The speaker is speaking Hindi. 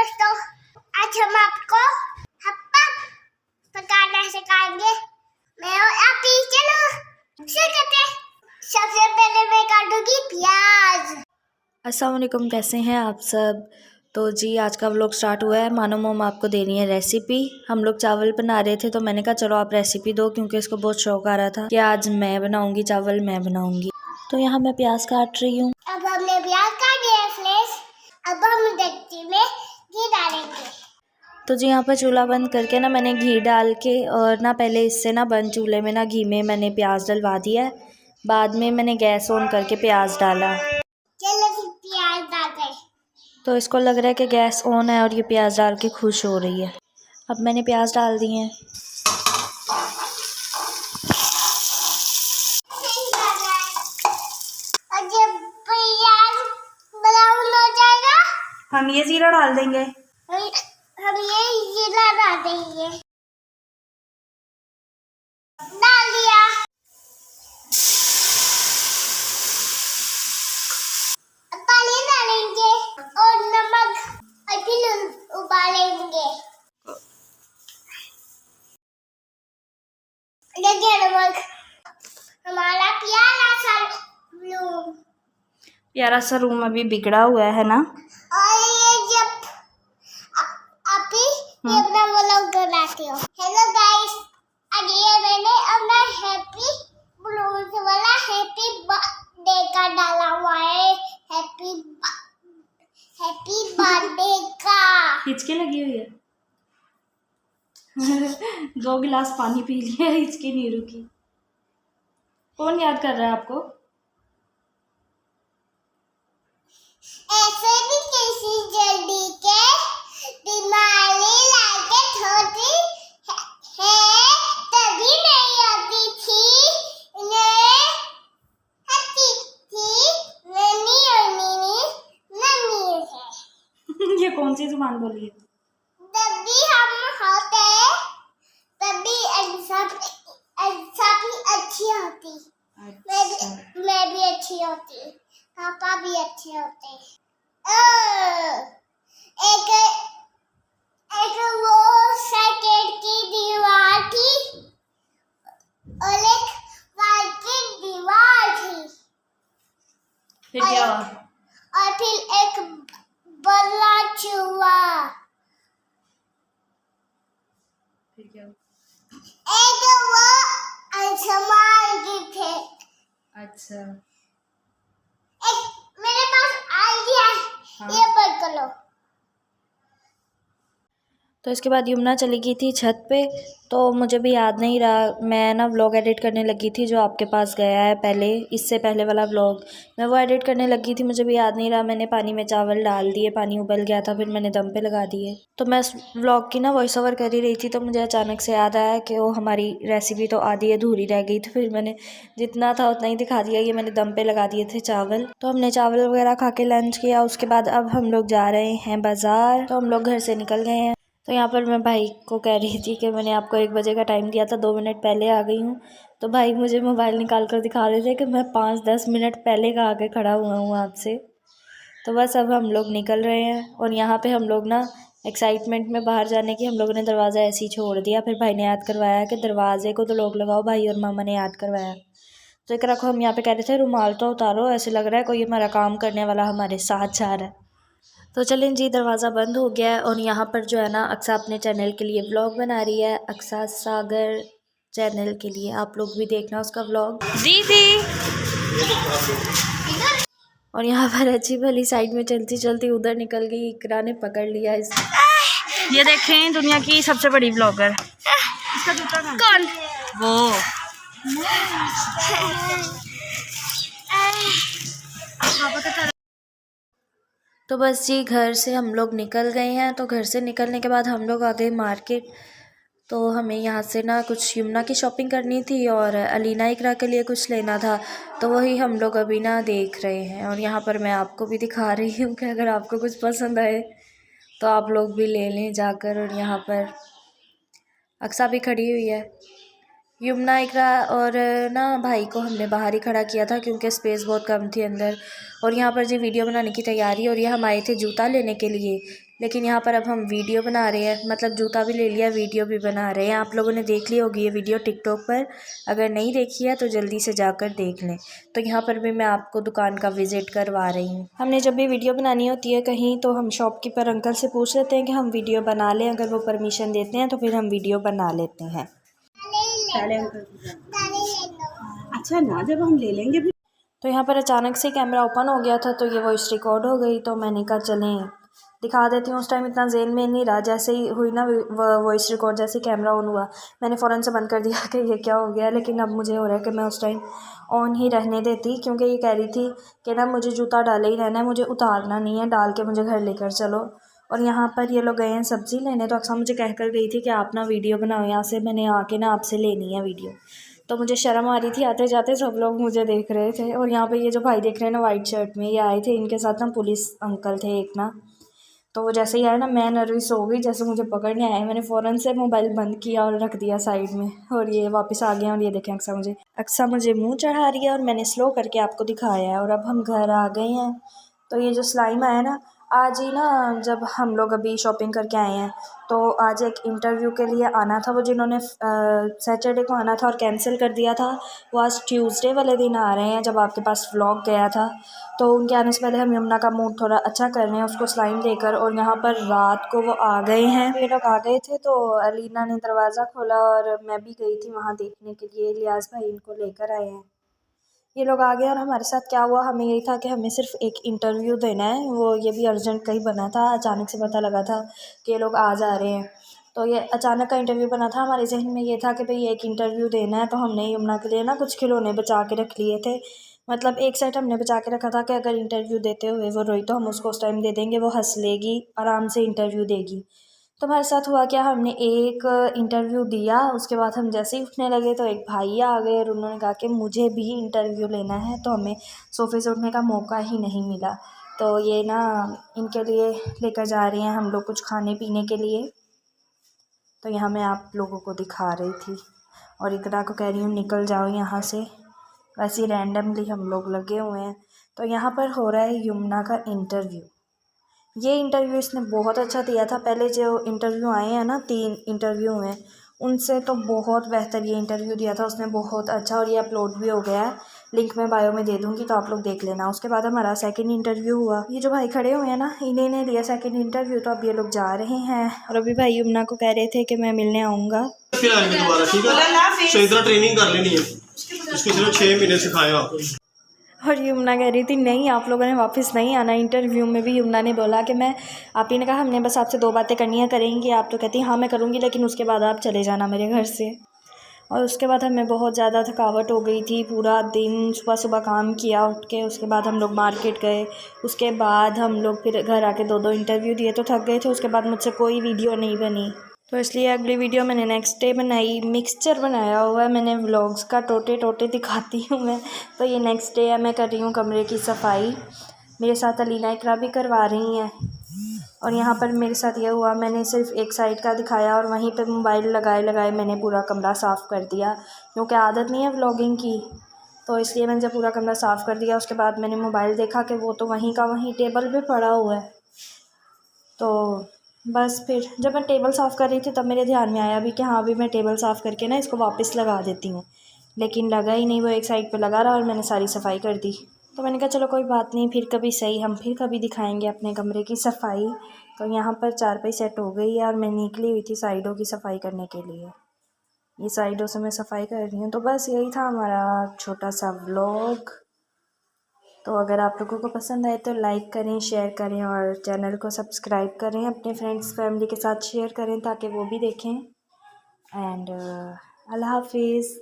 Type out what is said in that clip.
दोस्तों, आज हम आपको हप्पा पकाना सिखाएंगे। मैं और आप चलो शुरू करते हैं। सबसे पहले मैं काटूंगी प्याज। अस्सलाम वालेकुम, कैसे हैं आप सब। तो जी आज का व्लॉग स्टार्ट हुआ है। मानो मोम आपको देनी है रेसिपी। हम लोग चावल बना रहे थे तो मैंने कहा चलो आप रेसिपी दो, क्योंकि इसको बहुत शौक आ रहा था कि आज मैं बनाऊंगी चावल, मैं बनाऊंगी। तो यहाँ मैं प्याज काट रही हूँ। अब हमने प्याज काट दिया फ्रेंड्स। अब हम डेगची में घी डालेंगे। तो जी यहाँ पर चूल्हा बंद करके ना मैंने घी डाल के और ना पहले इससे ना बंद चूल्हे में ना घी में मैंने प्याज डलवा दिया है। बाद में मैंने गैस ऑन करके प्याज डाला। चलो फिर प्याज डाल दें। तो इसको लग रहा है कि गैस ऑन है और ये प्याज डाल के खुश हो रही है। अब मैंने प्याज डाल दिए हैं। और जब प्याज ब्राउन हो जाएगा हम ये जीरा डाल देंगे। हम ये जीरा डाल देंगे। डाल दिया। अब पानी डालेंगे और नमक और फिर उबालेंगे। देखिए नमक हमारा प्यारा सा रूम अभी बिगड़ा हुआ है ना। और ये जब आप ही अपना व्लॉग बनाते हो। हेलो गाइस, आज ये मैंने अपना हैप्पी ब्लूज वाला हैप्पी बर्थडे का डाला हुआ है। हैप्पी बर्थडे का हिचके लगी हुई है। 2 गिलास पानी पी लिया, हिचकी नहीं रुकी। कौन याद कर रहा है आपको? ऐसे भी किसी जल्दी के बीमारी लाके छोटी है तभी नहीं आती थी। नन्ही और नन्ही है। ये कौन सी जुबान बोली है? जब भी हम होते तभी ऐसा भी अच्छी होती। मैं भी अच्छी होती, पापा भी अच्छे होते। एक एक वो सेकंड की दीवार थी और एक वाइट की दीवार थी। फिर क्या हुआ? और फिर एक बड़ा चूहा। फिर क्या हुआ? एक वो आसमान की थे। अच्छा, एक मेरे पास आइडिया है। हाँ। ये बंद कर लो। तो इसके बाद यमुना चली गई थी छत पे। तो मुझे भी याद नहीं रहा, मैं ना व्लॉग एडिट करने लगी थी जो आपके पास गया है पहले, इससे पहले वाला व्लॉग मैं वो एडिट करने लगी थी। मुझे भी याद नहीं रहा, मैंने पानी में चावल डाल दिए, पानी उबल गया था, फिर मैंने दम पे लगा दिए। तो मैं उस व्लॉग की ना वॉइस ओवर कर ही रही थी, तो मुझे अचानक से याद आया कि वो हमारी रेसिपी तो आधी अधूरी रह गई थी। फिर मैंने जितना था उतना ही दिखा दिया। ये मैंने दम पे लगा दिए थे चावल। तो हमने चावल वगैरह खा के लंच किया। उसके बाद अब हम लोग जा रहे हैं बाज़ार। तो हम लोग घर से निकल गए हैं। तो यहाँ पर मैं भाई को कह रही थी कि मैंने आपको 1 बजे का टाइम दिया था, 2 मिनट पहले आ गई हूँ। तो भाई मुझे मोबाइल निकाल कर दिखा रहे थे कि मैं 5-10 मिनट पहले का आके खड़ा हुआ हूँ आपसे। तो बस अब हम लोग निकल रहे हैं। और यहाँ पे हम लोग ना एक्साइटमेंट में बाहर जाने की, हम लोगों ने दरवाज़ा ऐसे ही छोड़ दिया। फिर भाई ने याद करवाया कि दरवाजे को तो लोग लगाओ। भाई और मामा ने याद करवाया। तो एक रखो, हम यहाँ पे कह रहे थे रुमाल तो उतारो, ऐसे लग रहा है कोई हमारा काम करने वाला हमारे साथ जा रहा है। तो चलें जी, दरवाज़ा बंद हो गया है। और यहाँ पर जो है ना अक्सा अपने चैनल के लिए व्लॉग बना रही है, अक्सा सागर चैनल के लिए। आप लोग भी देखना उसका व्लॉग दीदी। और यहाँ पर अच्छी भली साइड में चलती चलती उधर निकल गई, इकरा ने पकड़ लिया इस। ये देखें दुनिया की सबसे बड़ी व्लॉगर। इसका जूता कौन? वो तो बस जी घर से हम लोग निकल गए हैं। तो घर से निकलने के बाद हम लोग आ गए मार्केट। तो हमें यहाँ से ना कुछ यमुना की शॉपिंग करनी थी और अलीना इकरा के लिए कुछ लेना था। तो वही हम लोग अभी ना देख रहे हैं। और यहाँ पर मैं आपको भी दिखा रही हूँ कि अगर आपको कुछ पसंद आए तो आप लोग भी ले लें जाकर। और यहाँ पर अक्सा भी खड़ी हुई है। यमुना, इकरा और ना भाई को हमने बाहर ही खड़ा किया था क्योंकि स्पेस बहुत कम थी अंदर। और यहाँ पर जी वीडियो बनाने की तैयारी, और ये हम आए थे जूता लेने के लिए, लेकिन यहाँ पर अब हम वीडियो बना रहे हैं, मतलब जूता भी ले लिया, वीडियो भी बना रहे हैं। आप लोगों ने देख ली होगी ये वीडियो टिकटॉक पर, अगर नहीं देखी है तो जल्दी से जाकर देख लें। तो यहाँ पर भी मैं आपको दुकान का विज़िट करवा रही हूँ। हमने जब भी वीडियो बनानी होती है कहीं, तो हम शॉपकीपर अंकल से पूछ लेते हैं कि हम वीडियो बना लें, अगर वो परमिशन देते हैं तो फिर हम वीडियो बना लेते हैं। पहले ले लो। अच्छा ना, जब हम ले लेंगे फिर। तो यहाँ पर अचानक से कैमरा ओपन हो गया था, तो ये वॉइस रिकॉर्ड हो गई, तो मैंने कहा चलें दिखा देती हूँ। उस टाइम इतना ज़ेन में नहीं रहा, जैसे ही हुई ना वॉइस रिकॉर्ड, जैसे कैमरा ऑन हुआ मैंने फ़ौरन से बंद कर दिया कि ये क्या हो गया। लेकिन अब मुझे हो रहा है कि मैं उस टाइम ऑन ही रहने देती, क्योंकि ये कह रही थी कि ना मुझे जूता डाले ही रहना है, मुझे उतारना नहीं है, डाल के मुझे घर लेकर चलो। और यहाँ पर ये लोग गए हैं सब्ज़ी लेने, तो अक्सर मुझे कह कर गई थी कि आप ना वीडियो बनाओ यहाँ से, मैंने आके ना आपसे लेनी है वीडियो। तो मुझे शर्म आ रही थी, आते जाते सब लोग मुझे देख रहे थे। और यहाँ पे ये जो भाई देख रहे हैं ना वाइट शर्ट में, ये आए थे, इनके साथ ना पुलिस अंकल थे एक ना। तो वो जैसे ही आए ना, मैं नर्वस हो गई, जैसे मुझे पकड़ने आए, मैंने फ़ौरन से मोबाइल बंद किया और रख दिया साइड में, और ये वापस आ गए। और ये देखें अक्सा मुझे मुंह चढ़ा रही है, और मैंने स्लो करके आपको दिखाया है। और अब हम घर आ गए हैं। तो ये जो स्लाइम आया ना, आज ही ना जब हम लोग अभी शॉपिंग करके आए हैं, तो आज एक इंटरव्यू के लिए आना था, वो जिन्होंने सैटरडे को आना था और कैंसिल कर दिया था, वो आज ट्यूसडे वाले दिन आ रहे हैं जब आपके पास व्लॉग गया था। तो उनके आने से पहले हम यमुना का मूड थोड़ा अच्छा कर रहे हैं उसको स्लाइम देकर। और यहाँ पर रात को वो आ गए हैं, ये लोग आ गए थे, तो अलीना ने दरवाज़ा खोला और मैं भी गई थी वहाँ देखने के लिए। लियाज भाई इनको लेकर आए हैं, ये लोग आ गए। और हमारे साथ क्या हुआ, हमें यही था कि हमें सिर्फ एक इंटरव्यू देना है, वो ये भी अर्जेंट कहीं बना था, अचानक से पता लगा था कि ये लोग आ जा रहे हैं। तो ये अचानक का इंटरव्यू बना था, हमारे जहन में ये था कि भाई एक इंटरव्यू देना है। तो हमने यमुना के लिए ना कुछ खिलौने बचा के रख लिए थे, मतलब एक सेट हमने बचा के रखा था कि अगर इंटरव्यू देते हुए वो रोई तो हम उसको उस टाइम दे देंगे, वो हंस लेगी, आराम से इंटरव्यू देगी। तो हमारे साथ हुआ क्या, हमने एक इंटरव्यू दिया, उसके बाद हम जैसे ही उठने लगे तो एक भाई आ गए और उन्होंने कहा कि मुझे भी इंटरव्यू लेना है। तो हमें सोफ़े से उठने का मौका ही नहीं मिला। तो ये ना इनके लिए लेकर जा रही हैं हम लोग कुछ खाने पीने के लिए। तो यहाँ मैं आप लोगों को दिखा रही थी, और इकरा को कह रही हूँ निकल जाओ यहाँ से। वैसे ही रैंडमली हम लोग लगे हुए हैं। तो यहाँ पर हो रहा है यमुना का इंटरव्यू। ये इंटरव्यू इसने बहुत अच्छा दिया था। पहले जो इंटरव्यू आए हैं ना, 3 इंटरव्यू हुए, उनसे तो बहुत बेहतर ये इंटरव्यू दिया था उसने, बहुत अच्छा। और ये अपलोड भी हो गया है, लिंक मैं बायो में दे दूँगी, तो आप लोग देख लेना। उसके बाद हमारा सेकंड इंटरव्यू हुआ। ये जो भाई खड़े हुए हैं ना, इन्हीं ने लिया सेकंड इंटरव्यू। तो अब ये लोग जा रहे हैं, और अभी भाई यमुना को कह रहे थे कि मैं मिलने आऊँगा। फिर आएंगे दोबारा, ठीक है। सही तरह ट्रेनिंग कर लेनी है, उसको सिर्फ 6 महीने सिखाया आपको। और यमुना कह रही थी नहीं, आप लोगों ने वापस नहीं आना। इंटरव्यू में भी यमुना ने बोला कि मैं, आप ही ने कहा हमने बस आपसे 2 बातें करनी है, करेंगी आप? तो कहती हाँ मैं करूँगी, लेकिन उसके बाद आप चले जाना मेरे घर से। और उसके बाद हमें बहुत ज़्यादा थकावट हो गई थी, पूरा दिन सुबह सुबह काम किया उठ के। उसके बाद हम लोग मार्केट गए, उसके बाद हम लोग फिर घर आके 2 इंटरव्यू दिए, तो थक गए थे। उसके बाद मुझसे कोई वीडियो नहीं बनी, तो इसलिए अगली वीडियो मैंने नेक्स्ट डे बनाई। मिक्सचर बनाया हुआ है मैंने व्लॉग्स का, टोटे टोटे दिखाती हूँ मैं। तो ये नेक्स्ट डे है, मैं कर रही हूँ कमरे की सफाई, मेरे साथ अलीना इकरा भी करवा रही हैं। और यहाँ पर मेरे साथ ये हुआ, मैंने सिर्फ एक साइड का दिखाया और वहीं पे मोबाइल लगाए मैंने पूरा कमरा साफ़ कर दिया, क्योंकि आदत नहीं है व्लॉगिंग की। तो इसलिए मैंने जब पूरा कमरा साफ़ कर दिया, उसके बाद मैंने मोबाइल देखा कि वो तो वहीं का वहीं टेबल पे पड़ा हुआ है। तो बस फिर जब मैं टेबल साफ़ कर रही थी तब मेरे ध्यान में आया भी कि हाँ अभी मैं टेबल साफ़ करके ना इसको वापस लगा देती हूँ, लेकिन लगा ही नहीं, वो एक साइड पे लगा रहा और मैंने सारी सफाई कर दी। तो मैंने कहा चलो कोई बात नहीं, फिर कभी सही, हम फिर कभी दिखाएंगे अपने कमरे की सफाई। तो यहाँ पर चारपाई सेट हो गई है और मैं निकली हुई थी साइडों की सफाई करने के लिए। ये साइडों से मैं सफाई कर रही हूँ। तो बस यही था हमारा छोटा सा व्लॉग। तो अगर आप लोगों को पसंद आए तो लाइक करें, शेयर करें और चैनल को सब्सक्राइब करें, अपने फ्रेंड्स फैमिली के साथ शेयर करें ताकि वो भी देखें। एंड अल्लाह हाफिज़।